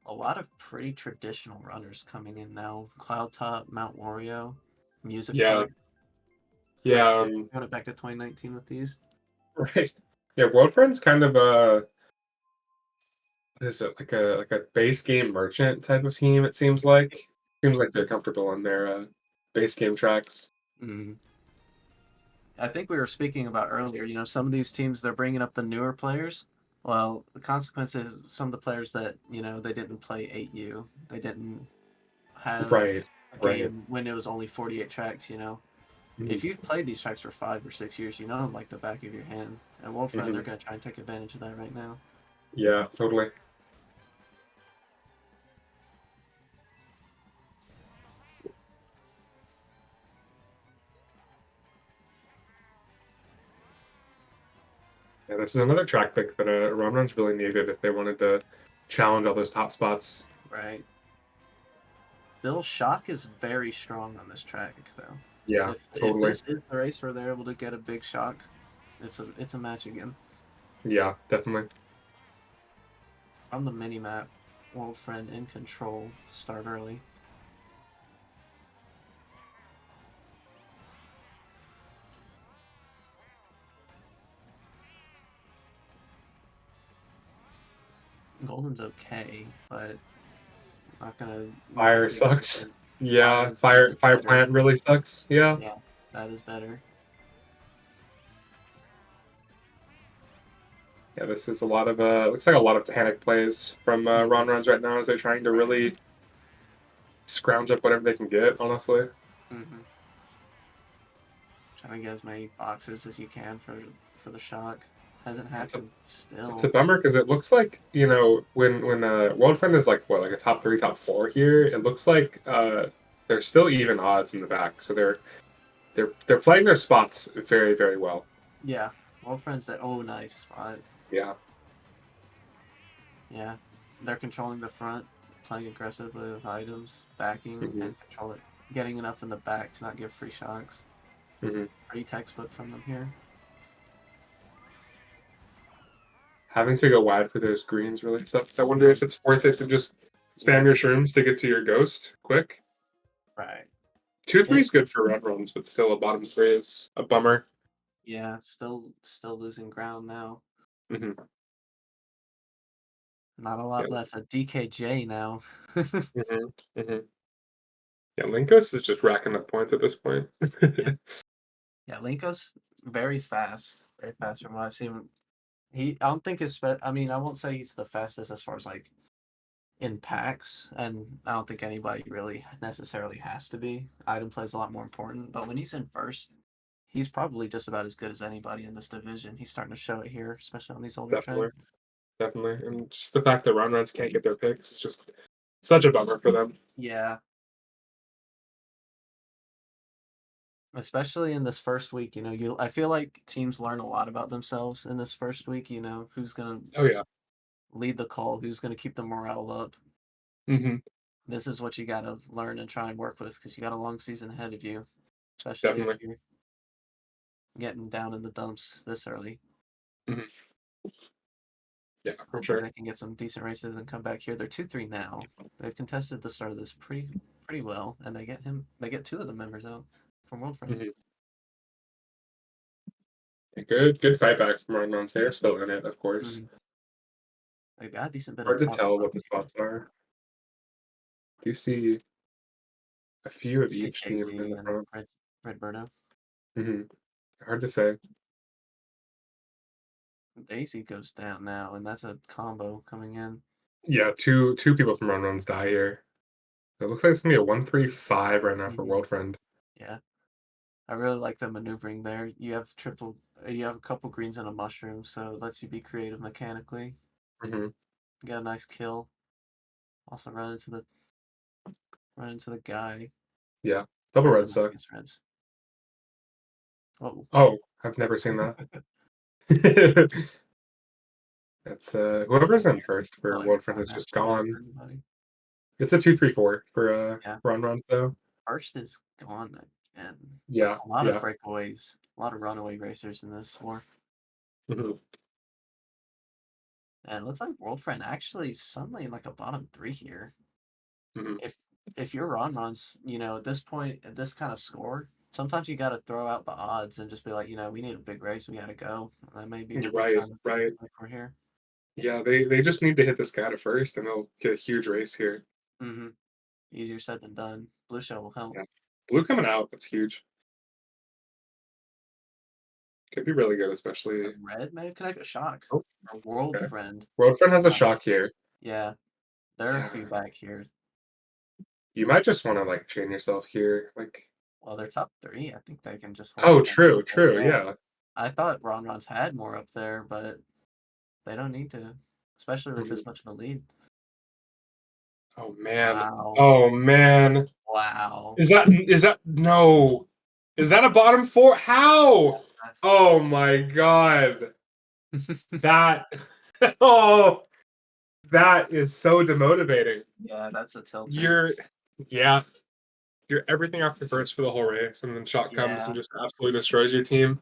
A lot of pretty traditional runners coming in now. Cloud Top, Mount Wario, Music Yeah. Park. Feel like Yeah. going it back to 2019 with these. Right. Yeah. World Friend's kind of a what is it like a base game merchant type of team? It seems like. Seems like they're comfortable on their base game tracks. Mm. I think we were speaking about earlier, some of these teams, they're bringing up the newer players. Well, the consequence is some of the players that, they didn't play 8U. They didn't have Right. a Right. game when it was only 48 tracks. Mhm. If you've played these tracks for 5 or 6 years, you know them like the back of your hand. And World Friend, they're Mhm. going to try and take advantage of that right now. Yeah. Totally. Yeah, this is another track pick that Ronrons really needed if they wanted to challenge all those top spots. Right. Still, shock is very strong on this track, though. Yeah, If totally. this is the race where they're able to get a big shock, it's a match again. Yeah, definitely. On the mini map, World Friend in control to start early. Golden's okay, but not gonna make a Fire big sucks. difference. Yeah, Fire fire is fire better. plant really sucks. Yeah. Yeah, that is better. Yeah, this is a lot of looks like a lot of panic plays from Mm-hmm. Ronrons right now as they're trying to really scrounge up whatever they can get, honestly. Mm-hmm. Trying to get as many boxes as you can for the shock. Hasn't It's a happened it's a still. bummer because it looks like, when World Friend is like what, like a top three, top four here, it looks like there's still even odds in the back. So they're playing their spots very, very well. Yeah, World Friend's that. Oh, nice spot. Yeah. Yeah, they're controlling the front, playing aggressively with items, backing, Hmm. and getting enough in the back to not give free shocks. Hmm. Pretty textbook from them here. Having to go wide for those greens really sucks. I wonder if it's worth it to just spam Yeah, your shrooms to get to your ghost quick. right. 2-3 is It's good for red runs, but still a bottom three is a bummer. yeah, still losing ground now. Hmm. Not a Yeah. lot left. A DKJ now. Hmm. Hmm. Yeah, Linkos is just racking up points at this point. Yeah, yeah. Linkos very fast from what I've seen. I don't think I mean, I won't say he's the fastest as far as like in packs, and I don't think anybody really necessarily has to be. Item play is a lot more important, but when he's in first, he's probably just about as good as anybody in this division. He's starting to show it here, especially on these older Definitely, tracks. definitely. And just the fact that run runs can't get their picks is just such a bummer for them. Yeah. Especially in this first week, I feel like teams learn a lot about themselves in this first week. Who's gonna Oh yeah. lead the call, who's gonna keep the morale up. Hmm. This is what you gotta learn and try and work with because you got a long season ahead of you, especially if Definitely. you're getting down in the dumps this early. Hmm. Yeah, for Hopefully sure. they can get some decent races and come back here. They're 2-3 now. They've contested the start of this pretty well, and they get two of the members out from World Friend. Hmm. Good fight back from Ronrons. They're still in it, of course. Mm-hmm. They've got a decent bit of Hard to top tell left what the here. spots are. Do you see a few of See each team in KZ the and front? Red Birdo. Hmm. Hard to say. Daisy goes down now, and that's a combo coming in. Yeah, two people from Ronrons die here. It looks like it's gonna be a 1-3-5 right now for Hmm. World Friend. Yeah, I really like the maneuvering there. You have a couple greens and a mushroom, so it lets you be creative mechanically. Hmm. Get a nice kill. Also run into the guy. Yeah, double Oh, red they're not suck. against reds. Oh, Oh, I've never seen that. That's whoever's in first for oh, every World Friend time is just match waiting for gone. anybody. It's a 2-3-4 for Yeah, Ronrons though. first is gone again. Yeah, A lot of yeah. breakaways, a lot of runaway racers in this war. Hmm. And it looks like World Friend actually suddenly in like a bottom three here. Hmm. if if you're Ronrons, at this point, at this kind of score, sometimes you got to throw out the odds and just be like, we need a big race, we got to go. That may be You're what they're right, trying to right. look for here. Yeah, they just need to hit this guy to first, and they'll get a huge race here. Mm-hmm. Easier said than done. Blue shell will help. Yeah, blue coming out. That's huge. Could be really good, A especially. red may have connected a shock. Oh, A world okay. friend. World Friend has a Wow. shock here. Yeah, there are a Yeah, few back here. you might just want to like chain yourself here. Like, Well, they're top three. I think they can just hold oh, it down a true, little bit. true. Yeah. Yeah. I thought Ronrons had more up there, but they don't need to, especially with Mhm. this much of a lead. Oh man. Wow. Oh man. Wow. Is that no? Is that a bottom four? How? Oh my god. That oh, that is so demotivating. Yeah, that's a tilter. You're yeah, you're everything after first for the whole race, and then shot comes and Yeah, just absolutely destroys your team.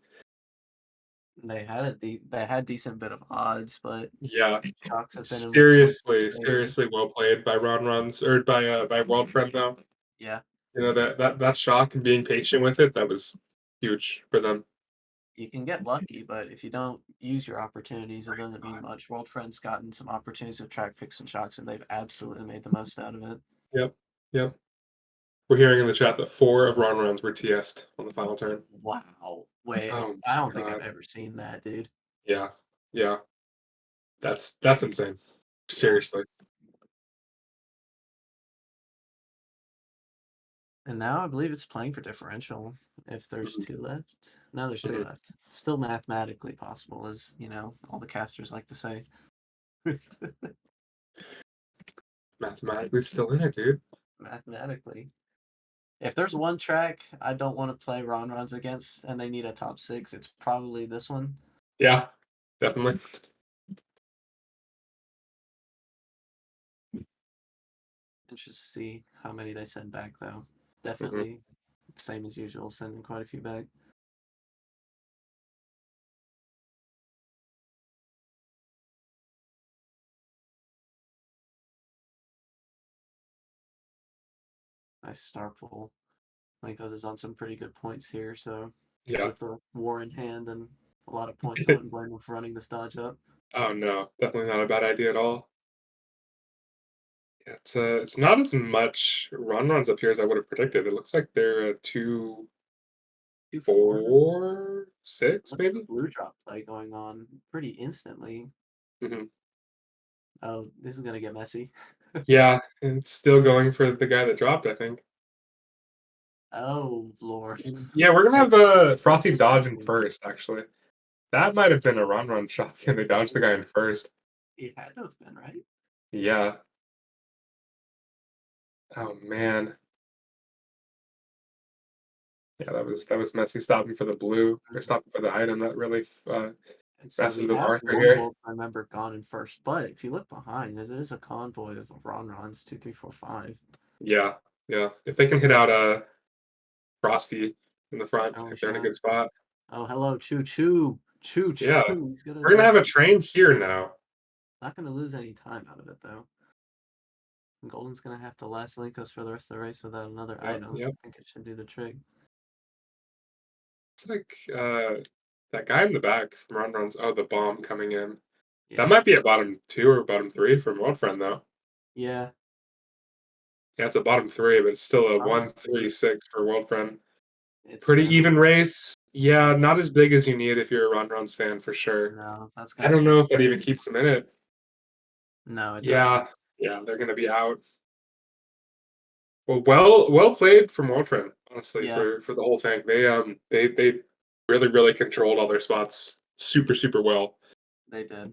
they had decent bit of odds, but Yeah. Sharks have been in really Seriously, frustrating. seriously well played by Ronrons or by World Friend though. Yeah, You know that shock and being patient with it, that was huge for them. you can get lucky, but if you don't use your opportunities, it doesn't mean much. World Friend's gotten some opportunities with track picks and shocks, and they've absolutely made the most out of it. Yep. Yep. We're hearing in the chat that 4 of Ronrons were TS'd on the final turn. Wow. Wait, Oh I don't my think I've god. ever seen that, dude. Yeah. Yeah. That's insane. Yeah. Seriously. And now I believe it's playing for differential if there's Mhm. two left. No, there's three Mhm. left. Still mathematically possible, as all the casters like to say. Mathematically still in it, dude. Mathematically. If there's one track I don't want to play Ronrons against and they need a top six, it's probably this one. Yeah. Definitely. Interested to see how many they send back, though. Mhm. Definitely same as usual, sending quite a few back. Nice star pool. Linkos is on some pretty good points here, so Yeah. with the war in hand and a lot of points, I wouldn't blame him for running this dodge up. Oh no, definitely not a bad idea at all. Yeah, it's not as much run runs up here as I would have predicted. It looks like they're 2, 2-4. 4, 6 Look at the maybe. blue drop play going on pretty instantly. Hmm. Oh, this is gonna get messy. Yeah, and it's still going for the guy that dropped. I think. Oh Lord. Yeah, we're gonna Wait, have a what's Frosty this dodge in happening? first. Actually, that might have been a run shot, and they dodged the guy in first. It had to have been, right? Yeah. Oh man. Yeah, that was messy stopping for the blue or Mhm. stopping for the item. That really And so we messes with have Arthur one here. Wolf member gone in first, but if you look behind, there is a convoy of Ronrons 2, 3, 4, 5. Yeah, yeah. If they can hit out Frosty in the front, I Early think they're in a shot. good spot. Oh, hello, Choo Choo. Choo Yeah, Choo. He's we're gonna gonna have a train here now. not gonna lose any time out of it though. And Golden's gonna have to last Linkos for the rest of the race without another Yep, item. yep. I think it should do the trick. It's like that guy in the back from Ronrons. Oh, the bomb coming in. That Yeah. might be a bottom two or bottom three from one friend though. Yeah. Yeah, it's a bottom three, but it's still a Bottom 3. 1-3-6 for World Friend. It's Pretty gonna even race. Yeah, not as big as you need if you're a Ronrons fan for sure. no, that's I gonna don't know take if that even keeps them in it. no, it doesn't. Yeah, yeah, they're gonna be out. Well played from World Friend, honestly, Yeah, for the whole thing. They really controlled all their spots super well. they did.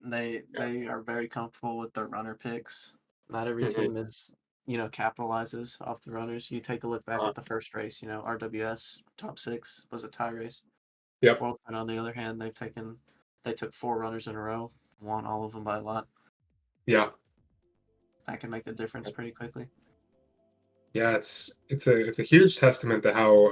They are very comfortable with their runner picks. Not every Hmm. team is, capitalizes off the runners. You take a look back Uh, at the first race, RWS top six was a tie race. yep. Worldcon, on the other hand, they took 4 runners in a row, won all of them by a lot. Yeah. That can make the difference pretty quickly. Yeah, it's a huge testament to how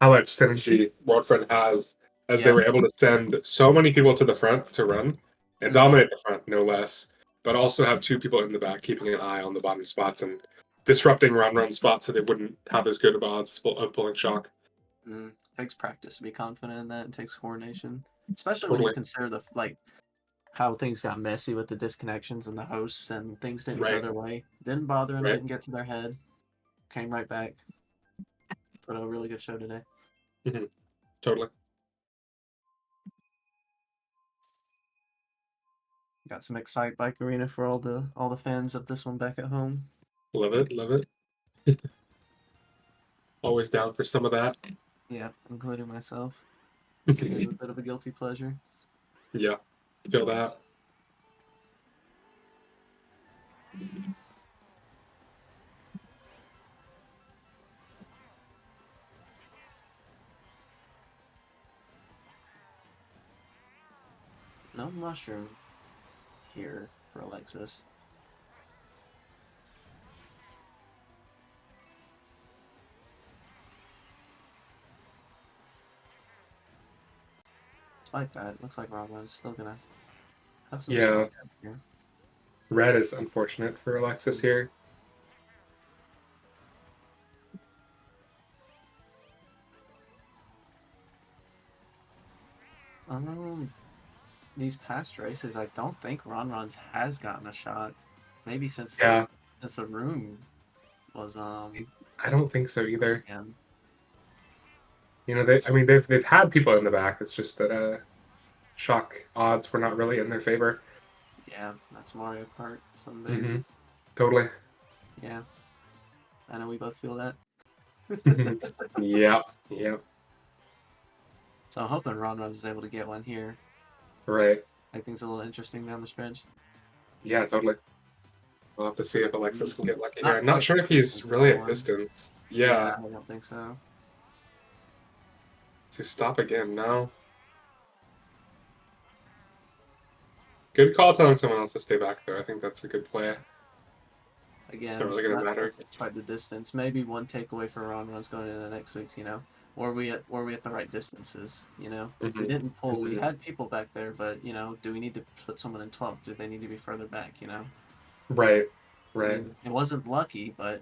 much synergy Worldfront has as they Yeah. were able to send so many people to the front to run and Hmm. dominate the front, no less, but also have two people in the back keeping an eye on the bottom spots and disrupting run spots so they wouldn't have as good of odds of pulling shock. Takes practice to be confident in that. It takes coordination, especially when you Totally. consider how things got messy with the disconnections and the hosts and things didn't go Right. their way. Didn't bother them. Right. Didn't get to their head. Came right back. Put a really good show today. Hmm. Totally. Got some Excite Bike Arena for all the fans of this one back at home. Love it. Love it. Always down for some of that. Yeah, including myself. It is a bit of a guilty pleasure. Yeah. Feel that. No mushroom here for Alexis. Despite that, it looks like Ronrons still gonna have some Yeah. shots up here. Red is unfortunate for Alexis Mm. here. Um, these past races, I don't think Ronrons has gotten a shot. Maybe Yeah. since the room was I don't think so either. again. I mean, they've had people in the back. It's just that shock odds were not really in their favor. Yeah, that's Mario Kart some days. Hmm. Totally. Yeah, I know we both feel that. Yeah. Yeah. So I'm hoping Ronrons is able to get one here. Right. Make things a little interesting down the stretch. Yeah. Totally. We'll have to see if Alexis can get lucky here. Not I'm not quite sure the if he's distance for really at one. distance. Yeah, Yeah. I don't think so. To stop again. No. Good call telling someone else to stay back there. I think that's a good play. Not Again, really going to not sure matter. if it's quite the distance. Maybe one takeaway for Ronrons going into the next week's, were we at the right distances, We Hmm. didn't pull. We Hmm. had people back there, but do we need to put someone in 12th? Do they need to be further back? Right. I Right. mean, it wasn't lucky, but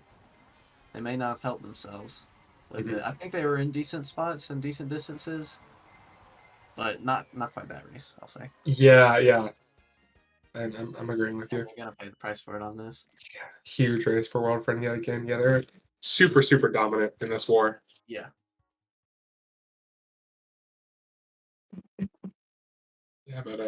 they may not have helped themselves with Hmm. it. I think they were in decent spots and decent distances, but not quite that race, I'll say. Yeah. Yeah. And I'm agreeing with And you. they're gonna pay the price for it on this. Huge race for World Friend yet again. Yeah, they're Mm. super dominant in this war. Yeah. Yeah, but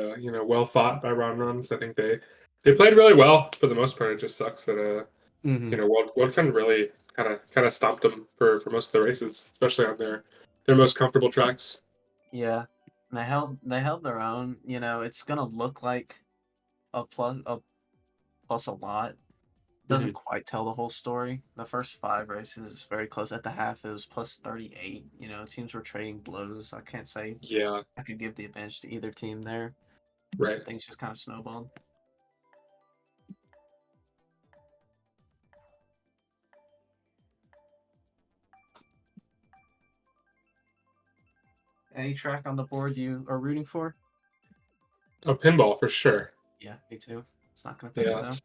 well fought by Ronrons. I think they played really well for the most part. It just sucks that Hmm. World Friend really kind of stomped them for most of the races, especially on their most comfortable tracks. Yeah. They held their own. It's gonna look like a plus a lot, doesn't quite tell the whole story. The first 5 races is very close. At the half, it was plus 38. You know, teams were trading blows. I can't say Yeah, I could give the advantage to either team there. right. Things just kind of snowballed. Any track on the board you are rooting for? A pinball for sure. Yeah, me too. It's not going to pick Yeah. though.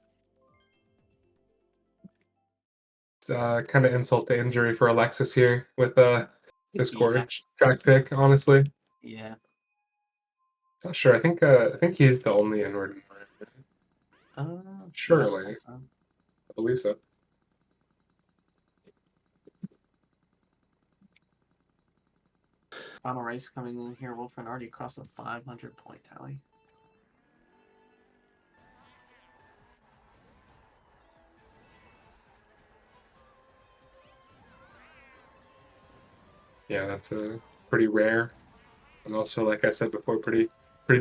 It's kind of insult to injury for Alexis here with this Yeah, track pick, honestly. yeah. Not sure. I think he's the only inward environment. Yes, Surely. also. I believe so. Final race coming in here. Wolfren already across the 500 point tally. Yeah, that's a pretty rare. And also, like I said before, pretty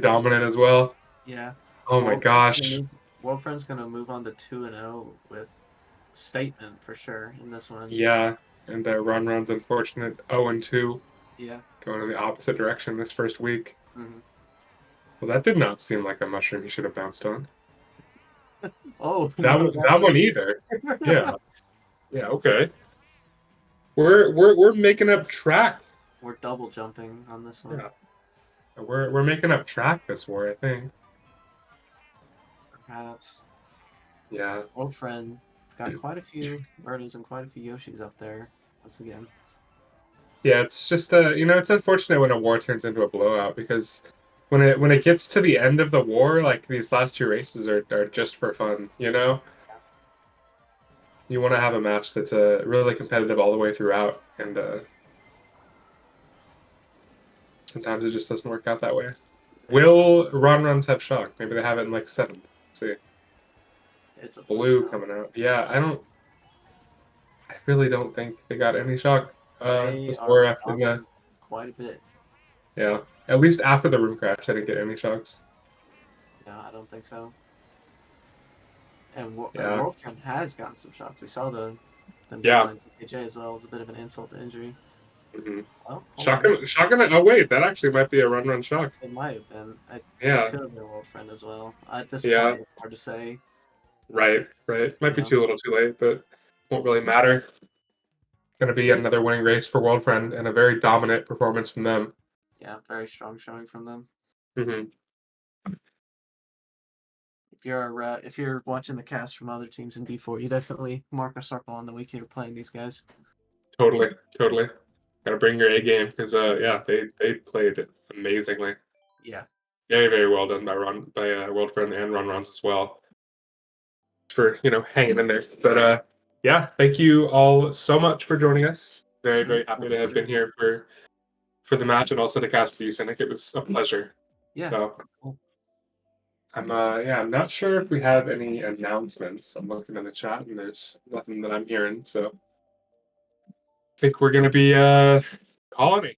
dominant as well. Yeah. Oh my gosh. Wolfren's going to move on to 2-0 with statement for sure in this one. Yeah. And Ronron's unfortunate 0-2, Yeah. going in the opposite direction this first week. Mm-hmm. Well, that did not seem like a mushroom he should have bounced on. Oh, That no, one, that one either. Yeah. Yeah. Okay. We're making up track. We're double jumping on this one. Yeah. We're making up track this war, I think. Perhaps. Yeah. Wolfren's got quite a few Birdos and quite a few Yoshis up there once again. Yeah, it's just it's unfortunate when a war turns into a blowout because when it gets to the end of the war, like these last 2 races are just for fun, you know? You want to have a match that's really competitive all the way throughout, and sometimes it just doesn't work out that way. Will Ronrons have shock? Maybe they have it in like 7th. Let's see. It's a Blue shot. coming out. Yeah, I really don't think they got any shock They this war are after the dropping quite a bit. yeah. At least after the room crash, they didn't get any shocks. No, I don't think so. And Yeah. Wolfren has gotten some shocks. We saw them being Yeah. on DKJ as well as a bit of an insult to injury. Mm-hmm. Well, hold on. Shotgun. Oh wait, that actually might be a run shock. It might have been. It Yeah, could have been Wolfren as well. At this yeah, point, it's hard to say. right. Might You be know, too little, too late, but won't really matter. Going to be another winning race for World Friend and a very dominant performance from them. yeah, very strong showing from them. Mm-hmm. If you're watching the cast from other teams in D4, you definitely mark a circle on the week you're playing these guys. Totally. Got to bring your A game because yeah, they played amazingly. Yeah. Very well done by World Friend and Ronrons as well for hanging in there. But yeah, thank you all so much for joining us. Very happy to have been here for the match and also to cast with you, Sinic. It was a pleasure. Yeah. So Cool. I'm not sure if we have any announcements. I'm looking in the chat and there's nothing that I'm hearing. So I think we're gonna be calling it.